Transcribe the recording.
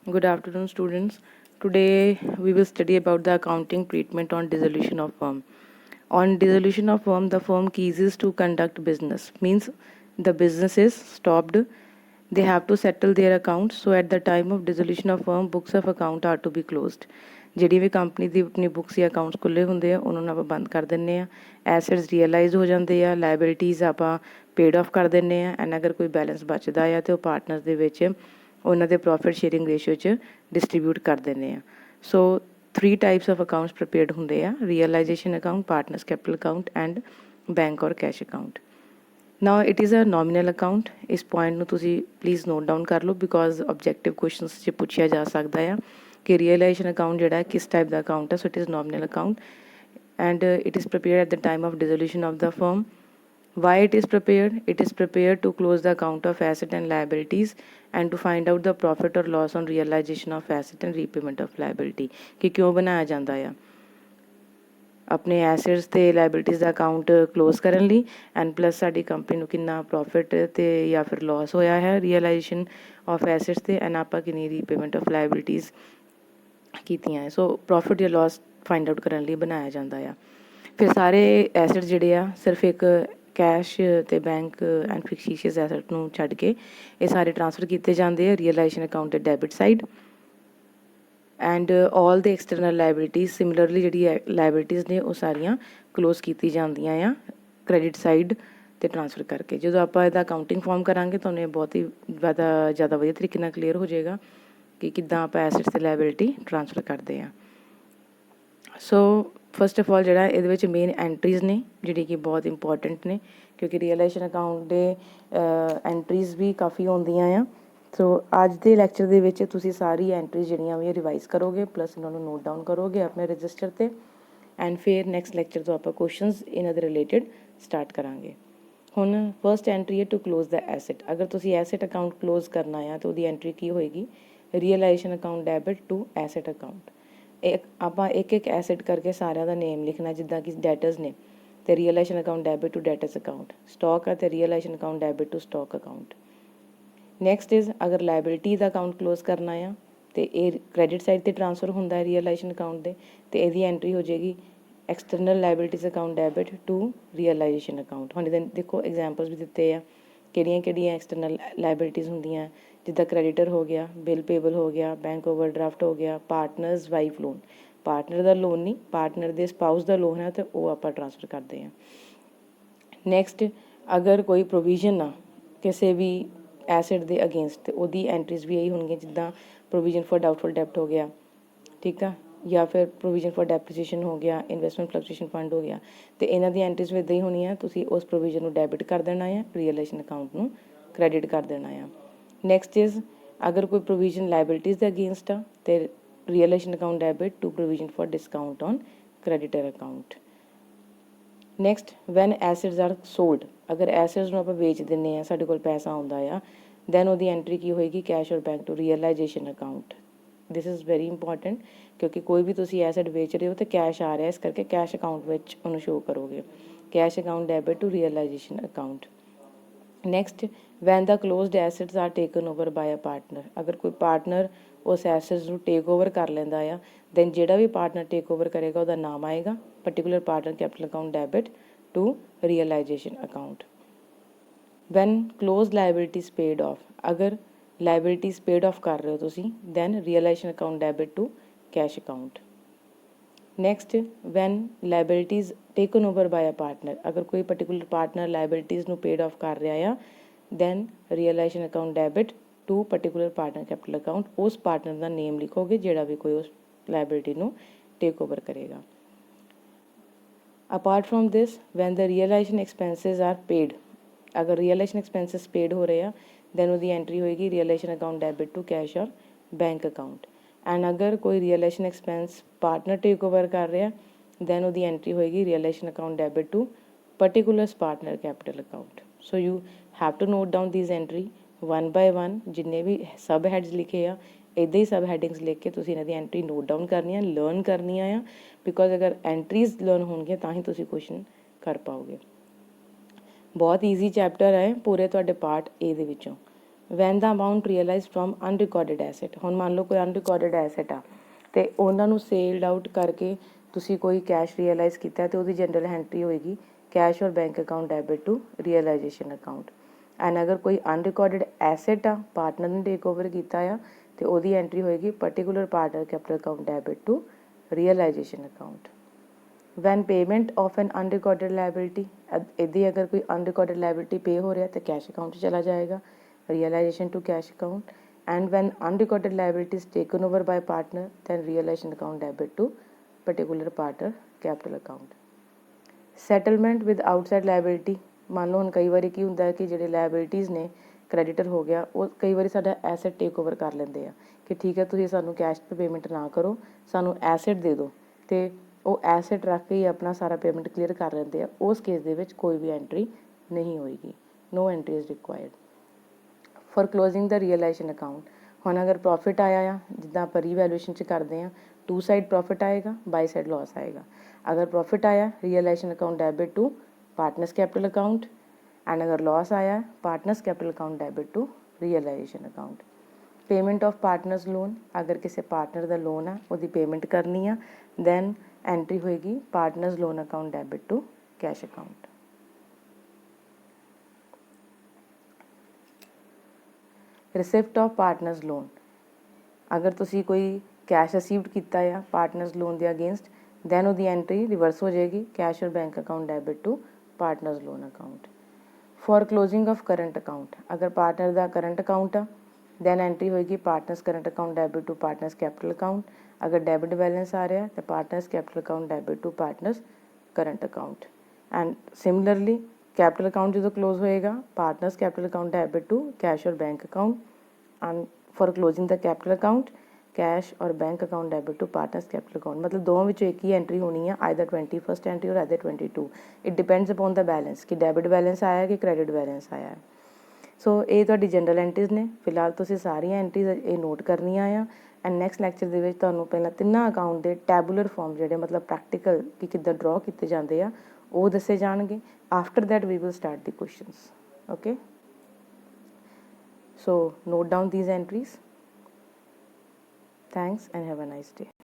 Good afternoon, students. Today we will study about the accounting treatment on dissolution of firm. On dissolution of firm, the firm ceases to conduct business. Means the business is stopped. They have to settle their accounts. So at the time of dissolution of firm, books of account are to be closed. ਜਿਹੜੀ ਵੀ company ਦੀ ਆਪਣੀ books ਜਾਂ accounts ਖੁੱਲ੍ਹੇ ਹੁੰਦੇ ਆ ਉਹਨਾਂ ਨੂੰ ਆਪਾਂ ਬੰਦ ਕਰ ਦਿੰਦੇ ਆ। ਐਸੈਟਸ ਰੀਅਲਾਈਜ਼ ਹੋ ਜਾਂਦੇ ਆ, ਲਾਇਬਿਲਿਟੀਜ਼ ਆਪਾਂ ਪੇਡ ਆਫ ਕਰ ਦਿੰਦੇ ਆ ਐਂਡ ਅਗਰ ਕੋਈ ਬੈਲੈਂਸ ਬਚਦਾ ਆ ਤਾਂ ਉਹ ਪਾਰਟਨਰਸ ਦੇ ਵਿੱਚ ਉਹਨਾਂ ਦੇ ਪ੍ਰੋਫਿਟ ਸ਼ੇਅਰਿੰਗ ਰੇਸ਼ੀਓ 'ਚ ਡਿਸਟਰੀਬਿਊਟ ਕਰ ਦਿੰਦੇ ਆ। So 3 types of accounts prepared ਹੁੰਦੇ ਆ, realisation account, partners capital account and bank or cash account. Now it is a nominal account. ਇਸ ਪੁਆਇੰਟ ਨੂੰ ਤੁਸੀਂ ਪਲੀਜ਼ ਨੋਟ ਡਾਊਨ ਕਰ ਲਓ ਬਿਕੋਜ਼ ਆਬਜੈਕਟਿਵ ਕੁਐਸਚਨਸ 'ਚ ਪੁੱਛਿਆ ਜਾ ਸਕਦਾ ਆ ਕਿ ਰੀਅਲਾਈਜੇਸ਼ਨ ਅਕਾਊਂਟ ਜਿਹੜਾ ਕਿਸ ਟਾਈਪ ਦਾ ਅਕਾਊਂਟ ਹੈ। So it is nominal account and it is prepared at the time of dissolution of the firm. Why it is prepared? It is prepared to close the account of asset and liabilities and to find out the profit or loss on realization of asset and repayment of liability। कि क्यों बनाया जाता है अपने assets ते liabilities का account close करने ਲਈ एंड प्लस साडी कंपनी ਨੂੰ ਕਿੰਨਾ प्रॉफिट ते या फिर लॉस होया है रियलाइजेशन ऑफ एसेट्स ते एंड ਆਪਾਂ ਕਿੰਨੀ रीपेमेंट ऑफ लाइबिलिटीज़ कीतियां। सो प्रॉफिट या लॉस फाइंड आउट करने लिए बनाया जाता है। फिर सारे एसेट ਜਿਹੜੇ ਆ ਸਿਰਫ ਇੱਕ ਕੈਸ਼ ਤੇ ਬੈਂਕ ਐਂਡ ਫਿਕਸੀਸ਼ੀਅਸ ਐਸੈਟ ਨੂੰ ਛੱਡ ਕੇ ਇਹ ਸਾਰੇ ਟ੍ਰਾਂਸਫਰ ਕੀਤੇ ਜਾਂਦੇ ਆ ਰੀਅਲਾਈਜੇਸ਼ਨ ਅਕਾਊਂਟ ਦੇ ਡੈਬਿਟ ਸਾਈਡ ਐਂਡ ਆਲ ਦੇ ਐਕਸਟਰਨਲ ਲਾਇਬਿਲਿਟੀਜ਼ ਸਿਮਿਲਰਲੀ ਜਿਹੜੀ ਲਾਇਬਿਲਿਟੀਜ਼ ਨੇ ਉਹ ਸਾਰੀਆਂ ਕਲੋਜ਼ ਕੀਤੀ ਜਾਂਦੀਆਂ ਆ ਕ੍ਰੈਡਿਟ ਸਾਈਡ ਤੇ ਟ੍ਰਾਂਸਫਰ ਕਰਕੇ। ਜਦੋਂ ਆਪਾਂ ਇਹਦਾ ਅਕਾਊਂਟਿੰਗ ਫਾਰਮ ਕਰਾਂਗੇ ਤੁਹਾਨੂੰ ਇਹ ਬਹੁਤ ਹੀ ਜ਼ਿਆਦਾ ਵਧੀਆ ਤਰੀਕੇ ਨਾਲ ਕਲੀਅਰ ਹੋ ਜਾਏਗਾ ਕਿ ਕਿੱਦਾਂ ਆਪਾਂ ਐਸੈਟਸ ਤੇ ਲਾਇਬਿਲਿਟੀ ਟ੍ਰਾਂਸਫਰ ਕਰਦੇ ਆ। ਸੋ ਫਸਟ ਆਫ ਆਲ ਜਿਹੜਾ ਇਹਦੇ ਵਿੱਚ ਮੇਨ ਐਂਟਰੀਜ਼ ਨੇ ਜਿਹੜੀ ਕਿ ਬਹੁਤ ਇੰਪੋਰਟੈਂਟ ਨੇ ਕਿਉਂਕਿ ਰੀਅਲਾਈਜੇਸ਼ਨ ਅਕਾਊਂਟ ਦੇ ਐਂਟਰੀਜ਼ ਵੀ ਕਾਫੀ ਹੁੰਦੀਆਂ ਆ। ਸੋ ਅੱਜ ਦੇ ਲੈਕਚਰ ਦੇ ਵਿੱਚ ਤੁਸੀਂ ਸਾਰੀ ਐਂਟਰੀਜ਼ ਜਿਹੜੀਆਂ ਵੀ ਰਿਵਾਈਜ਼ ਕਰੋਗੇ ਪਲੱਸ ਇਹਨਾਂ ਨੂੰ ਨੋਟ ਡਾਊਨ ਕਰੋਗੇ ਆਪਣੇ ਰਜਿਸਟਰ 'ਤੇ ਐਂਡ ਫਿਰ ਨੈਕਸਟ ਲੈਕਚਰ ਤੋਂ ਆਪਾਂ ਕੁਐਸਚਨਸ ਇਹਨਾਂ ਦੇ ਰਿਲੇਟਡ ਸਟਾਰਟ ਕਰਾਂਗੇ। ਹੁਣ ਫਸਟ ਐਂਟਰੀ ਹੈ ਟੂ ਕਲੋਜ਼ ਦਾ ਐਸੈਟ। ਅਗਰ ਤੁਸੀਂ ਐਸੈਟ ਅਕਾਊਂਟ ਕਲੋਜ਼ ਕਰਨਾ ਆ ਤਾਂ ਉਹਦੀ ਐਂਟਰੀ ਕੀ ਹੋਏਗੀ? Realisation account debit to asset account. ਆਪਾਂ ਇੱਕ ਇੱਕ ਐਸੈਟ ਕਰਕੇ ਸਾਰਿਆਂ ਦਾ ਨੇਮ ਲਿਖਣਾ ਜਿੱਦਾਂ ਕਿ ਡੈਟਰਸ ਨੇ ਤੇ realisation account debit to debtors account, stock ਆ ਤੇ realisation account debit to stock account. Next is ਅਗਰ ਲਾਇਬਿਲਿਟੀ ਦਾ ਅਕਾਊਂਟ ਕਲੋਜ਼ ਕਰਨਾ ਆ ਤੇ ਇਹ ਕ੍ਰੈਡਿਟ ਸਾਈਡ ਤੇ ਟ੍ਰਾਂਸਫਰ ਹੁੰਦਾ ਹੈ ਰੀਅਲਾਈਜੇਸ਼ਨ ਅਕਾਊਂਟ ਦੇ ਤੇ ਇਹਦੀ ਐਂਟਰੀ ਹੋ ਜਾਏਗੀ external liabilities account debit to realisation account. ਹੁਣ ਇਹਦੇ ਦੇਖੋ ਐਗਜ਼ਾਮਪਲਸ ਵੀ ਦਿੱਤੇ ਆ ਕਿਹੜੀਆਂ ਐਕਸਟਰਨਲ ਲਾਇਬਿਲਿਟੀਜ਼ ਹੁੰਦੀਆਂ ਜਿੱਦਾਂ ਕ੍ਰੈਡੀਟਰ ਹੋ ਗਿਆ, ਬਿੱਲ ਪੇਬਲ ਹੋ ਗਿਆ, ਬੈਂਕ ਓਵਰਡਰਾਫਟ ਹੋ ਗਿਆ, ਪਾਰਟਨਰਸ ਵਾਈਫ ਲੋਨ। ਪਾਰਟਨਰ ਦਾ ਲੋਨ ਨਹੀਂ, ਪਾਰਟਨਰ ਦੇ ਸਪਾਊਸ ਦਾ ਲੋਨ ਹੈ ਤੇ ਉਹ ਆਪਾਂ ਟ੍ਰਾਂਸਫਰ ਕਰਦੇ ਹਾਂ। ਨੈਕਸਟ ਅਗਰ ਕੋਈ ਪ੍ਰੋਵੀਜ਼ਨ ਆ ਕਿਸੇ ਵੀ ਐਸੈਟ ਦੇ ਅਗੇਂਸਟ ਤੇ ਉਹਦੀ ਐਂਟਰੀਜ਼ ਵੀ ਇਹੀ ਹੋਣਗੀਆਂ ਜਿੱਦਾਂ ਪ੍ਰੋਵੀਜ਼ਨ ਫॉर ਡਾਊਟਫੁਲ ਡੈਪਟ ਹੋ ਗਿਆ, ਠੀਕ ਆ, ਜਾਂ ਫਿਰ ਪ੍ਰੋਵੀਜ਼ਨ ਫॉर ਡੈਪਰੀਸੀਏਸ਼ਨ ਹੋ ਗਿਆ, ਇਨਵੈਸਟਮੈਂਟ ਫਲਕਚੁਏਸ਼ਨ ਫੰਡ ਹੋ ਗਿਆ ਤੇ ਇਹਨਾਂ ਦੀ ਐਂਟਰੀਜ਼ ਵੀ ਇੱਦਾਂ ਹੀ ਹੋਣੀਆਂ। ਤੁਸੀਂ ਉਸ ਪ੍ਰੋਵੀਜ਼ਨ ਨੂੰ ਡੈਬਿਟ ਕਰ ਦੇਣਾ ਆ, ਰੀਅਲਾਈਜੇਸ਼ਨ ਅਕਾਊਂਟ ਨੂੰ ਕ੍ਰੈਡਿਟ ਕਰ ਦੇਣਾ ਆ। ਨੈਕਸਟ ਇਜ਼ ਅਗਰ ਕੋਈ ਪ੍ਰੋਵੀਜ਼ਨ ਲਾਇਬਿਲਿਟੀਜ਼ ਦੇ ਅਗੇਂਸਟ ਆ ਤੇ realisation account debit to provision for discount on creditor account. Next when assets are sold. ਅਗਰ ਐਸਿਡਸ ਨੂੰ ਆਪਾਂ ਵੇਚ ਦਿੰਦੇ ਹਾਂ ਸਾਡੇ ਕੋਲ ਪੈਸਾ ਆਉਂਦਾ ਆ ਦੈਨ ਉਹਦੀ ਐਂਟਰੀ ਕੀ ਹੋਏਗੀ? ਕੈਸ਼ ਔਰ bank to realisation account. This is very important ਕਿਉਂਕਿ ਕੋਈ ਵੀ ਤੁਸੀਂ ਐਸਿਡ ਵੇਚ ਰਹੇ ਹੋ ਤਾਂ ਕੈਸ਼ ਆ ਰਿਹਾ ਇਸ ਕਰਕੇ ਕੈਸ਼ ਅਕਾਊਂਟ ਵਿੱਚ ਉਹਨੂੰ ਸ਼ੋ ਕਰੋਗੇ। Cash account debit to realisation account. Next when the closed assets are taken over by a partner. ਅਗਰ ਕੋਈ ਪਾਰਟਨਰ ਉਸ ਐਸਿਡਸ ਨੂੰ ਟੇਕ ਓਵਰ ਕਰ ਲੈਂਦਾ ਆ ਦੈਨ ਜਿਹੜਾ ਵੀ ਪਾਰਟਨਰ ਟੇਕ ਓਵਰ ਕਰੇਗਾ ਉਹਦਾ ਨਾਮ ਆਏਗਾ particular partner capital account debit to realisation account. When close liabilities paid off. ਅਗਰ ਲਾਇਬਿਲਿਟੀਜ਼ ਪੇਡ ਆਫ ਕਰ ਰਹੇ ਹੋ ਤੁਸੀਂ then realisation account debit to cash account. Next when liabilities taken over by a partner. ਅਗਰ ਕੋਈ particular partner liabilities ਨੂੰ paid off ਕਰ ਰਿਹਾ ਆ then realisation account debit to particular partner capital account. ਉਸ ਪਾਰਟਨਰ ਦਾ ਨੇਮ ਲਿਖੋਗੇ ਜਿਹੜਾ ਵੀ ਕੋਈ ਉਸ ਲਾਇਬਿਲਿਟੀ ਨੂੰ ਟੇਕ ਓਵਰ ਕਰੇਗਾ। Apart from this when the realisation expenses are paid. ਅਗਰ ਰੀਅਲਾਈਜੇਸ਼ਨ ਐਕਸਪੈਂਸਿਸ ਪੇਡ ਹੋ ਰਹੇ ਆ ਦੈਨ ਉਹਦੀ ਐਂਟਰੀ ਹੋਏਗੀ realisation account debit to cash ਔਰ ਬੈਂਕ ਅਕਾਊਂਟ। ਐਂਡ ਅਗਰ ਕੋਈ realisation expense partner take over ਕਰ ਰਿਹਾ ਦੈਨ ਉਹਦੀ ਐਂਟਰੀ ਹੋਏਗੀ realisation account debit to particular partner capital account. So you have to note down these entry one by one. ਜਿੰਨੇ ਵੀ ਸਬ heads ਲਿਖੇ ਆ ਇੱਦਾਂ ਹੀ ਸਬ ਹੈਡਿੰਗਸ ਲਿਖ ਕੇ ਤੁਸੀਂ ਇਹਨਾਂ ਦੀ ਐਂਟਰੀ ਨੋਟ ਡਾਊਨ ਕਰਨੀਆਂ, ਲਰਨ ਕਰਨੀਆਂ ਆ ਬਿਕੋਜ਼ ਅਗਰ ਐਂਟਰੀਜ਼ ਲਰਨ ਹੋਣਗੀਆਂ ਤਾਂ ਹੀ ਤੁਸੀਂ ਕੁਐਸਚਨ ਕਰ ਪਾਓਗੇ। ਬਹੁਤ ਈਜ਼ੀ ਚੈਪਟਰ ਹੈ ਪੂਰੇ ਤੁਹਾਡੇ ਪਾਰਟ ਏ ਦੇ ਵਿੱਚੋਂ। ਵੈਨ ਦਾ amount realised from unrecorded asset. ਹੁਣ ਮੰਨ ਲਓ ਕੋਈ ਅਨਰਿਕਾਰਡਡ ਐਸੈਟ ਆ ਅਤੇ ਉਹਨਾਂ ਨੂੰ ਸੇਲਡ ਆਊਟ ਕਰਕੇ ਤੁਸੀਂ ਕੋਈ ਕੈਸ਼ ਰਿਅਲਾਈਜ਼ ਕੀਤਾ ਅਤੇ ਉਹਦੀ ਜਨਰਲ ਐਂਟਰੀ ਹੋਏਗੀ ਕੈਸ਼ ਔਰ bank account debit to realisation account. And ਅਗਰ ਕੋਈ ਅਨਰਿਕਾਰਡਡ ਐਸੈਟ ਆ ਪਾਰਟਨਰ ਨੇ ਟੇਕ ਓਵਰ ਕੀਤਾ ਆ ਅਤੇ ਉਹਦੀ ਐਂਟਰੀ ਹੋਏਗੀ particular partner capital account debit to realisation account. When payment of an unrecorded liability, ਇਹਦੀ ਅਗਰ ਕੋਈ ਅਨਰਿਕਾਰਡਡ ਲਾਇਬਿਲਿਟੀ ਪੇ ਹੋ ਰਿਹਾ ਤਾਂ ਕੈਸ਼ ਅਕਾਊਂਟ 'ਚ ਚਲਾ ਜਾਏਗਾ realization to cash account. And when unrecorded liability is taken over by partner, then realization account debit to particular partner capital account. Settlement with outside liability, ਮੰਨ ਲਓ ਹੁਣ ਕਈ ਵਾਰੀ ਕੀ ਹੁੰਦਾ ਹੈ ਕਿ ਜਿਹੜੇ ਲਾਇਬਿਲਿਟੀਜ਼ ਨੇ ਕ੍ਰੈਡੀਟਰ ਹੋ ਗਿਆ ਉਹ ਕਈ ਵਾਰੀ ਸਾਡਾ ਐਸੈਟ ਟੇਕ ਓਵਰ ਕਰ ਲੈਂਦੇ ਆ ਕਿ ਠੀਕ ਹੈ ਤੁਸੀਂ ਸਾਨੂੰ ਕੈਸ਼ 'ਤੇ ਪੇਮੈਂਟ ਨਾ ਕਰੋ, ਸਾਨੂੰ ਐਸੈਟ ਦੇ ਦਿਓ, ਅਤੇ ਉਹ ਐਸੈਟ ਰੱਖ ਕੇ ਹੀ ਆਪਣਾ ਸਾਰਾ ਪੇਮੈਂਟ ਕਲੀਅਰ ਕਰ ਲੈਂਦੇ ਆ। ਉਸ ਕੇਸ ਦੇ ਵਿੱਚ ਕੋਈ ਵੀ ਐਂਟਰੀ ਨਹੀਂ ਹੋਏਗੀ, no entry is required. For closing ਦਾ ਰੀਅਲਾਈਜੇਸ਼ਨ ਅਕਾਊਂਟ, ਹੁਣ ਅਗਰ ਪ੍ਰੋਫਿਟ ਆਇਆ ਆ ਜਿੱਦਾਂ ਆਪਾਂ ਰੀਵੈਲੂਏਸ਼ਨ 'ਚ ਕਰਦੇ ਹਾਂ, ਟੂ ਸਾਈਡ ਪ੍ਰੋਫਿਟ ਆਏਗਾ, ਬਾਈ ਸਾਈਡ ਲਾਸ ਆਏਗਾ। ਅਗਰ ਪ੍ਰੋਫਿਟ ਆਇਆ realisation account debit to partners capital account, and ਅਗਰ ਲਾਸ ਆਇਆ partners capital account debit to realisation account. Payment of partners loan, ਅਗਰ ਕਿਸੇ ਪਾਰਟਨਰ ਦਾ ਲੋਨ ਆ ਉਹਦੀ ਪੇਮੈਂਟ ਕਰਨੀ ਆ ਦੈਨ ਐਂਟਰੀ ਹੋਏਗੀ partners loan account debit to cash account. Receipt of partners loan, ਅਗਰ ਤੁਸੀਂ ਕੋਈ ਕੈਸ਼ ਰਿਸੀਵਡ ਕੀਤਾ ਆ ਪਾਰਟਨਰਸ ਲੋਨ ਦੇ ਅਗੇਂਸਟ ਦੈਨ ਉਹਦੀ ਐਂਟਰੀ ਰਿਵਰਸ ਹੋ ਜਾਏਗੀ ਕੈਸ਼ ਔਰ bank account debit to partners loan account. For closing of current account, ਅਗਰ ਪਾਰਟਨਰ ਦਾ ਕਰੰਟ ਅਕਾਊਂਟ ਆ ਦੈਨ ਐਂਟਰੀ ਹੋਏਗੀ partners current account debit to partners capital account. ਅਗਰ ਡੈਬਿਟ ਬੈਲੈਂਸ ਆ ਰਿਹਾ ਤਾਂ partners capital account debit to partners current account. And similarly capital account ਜਦੋਂ close ਹੋਏਗਾ partners capital account debit to cash ਔਰ bank account. And for closing ਦਾ capital account cash ਔਰ bank account debit to partners capital account. ਮਤਲਬ ਦੋਵਾਂ ਵਿੱਚੋਂ ਇੱਕ ਹੀ ਐਂਟਰੀ ਹੋਣੀ ਆ, either 21st entry or either 22। It depends upon the balance ਕਿ ਡੈਬਿਟ ਬੈਲੈਂਸ ਆਇਆ ਕਿ ਕ੍ਰੈਡਿਟ ਬੈਲੈਂਸ ਆਇਆ। ਸੋ ਇਹ ਤੁਹਾਡੀ ਜਨਰਲ ਐਂਟਰੀਜ਼ ਨੇ। ਫਿਲਹਾਲ ਤੁਸੀਂ ਸਾਰੀਆਂ ਐਂਟਰੀਜ਼ ਇਹ ਨੋਟ ਕਰਨੀਆਂ ਆ। ਐਂਡ ਨੈਕਸਟ ਲੈਕਚਰ ਦੇ ਵਿੱਚ ਤੁਹਾਨੂੰ ਪਹਿਲਾਂ ਤਿੰਨਾਂ ਅਕਾਊਂਟ ਦੇ ਟੈਬੂਲਰ ਫਾਰਮ ਜਿਹੜੇ ਮਤਲਬ ਪ੍ਰੈਕਟੀਕਲ ਕਿ ਕਿੱਦਾਂ ਡਰਾਅ ਕੀਤੇ ਜਾਂਦੇ ਆ ਉਹ ਦੱਸੇ ਜਾਣਗੇ। After that we will start the questions. Okay, so note down these entries. Thanks and have a nice day.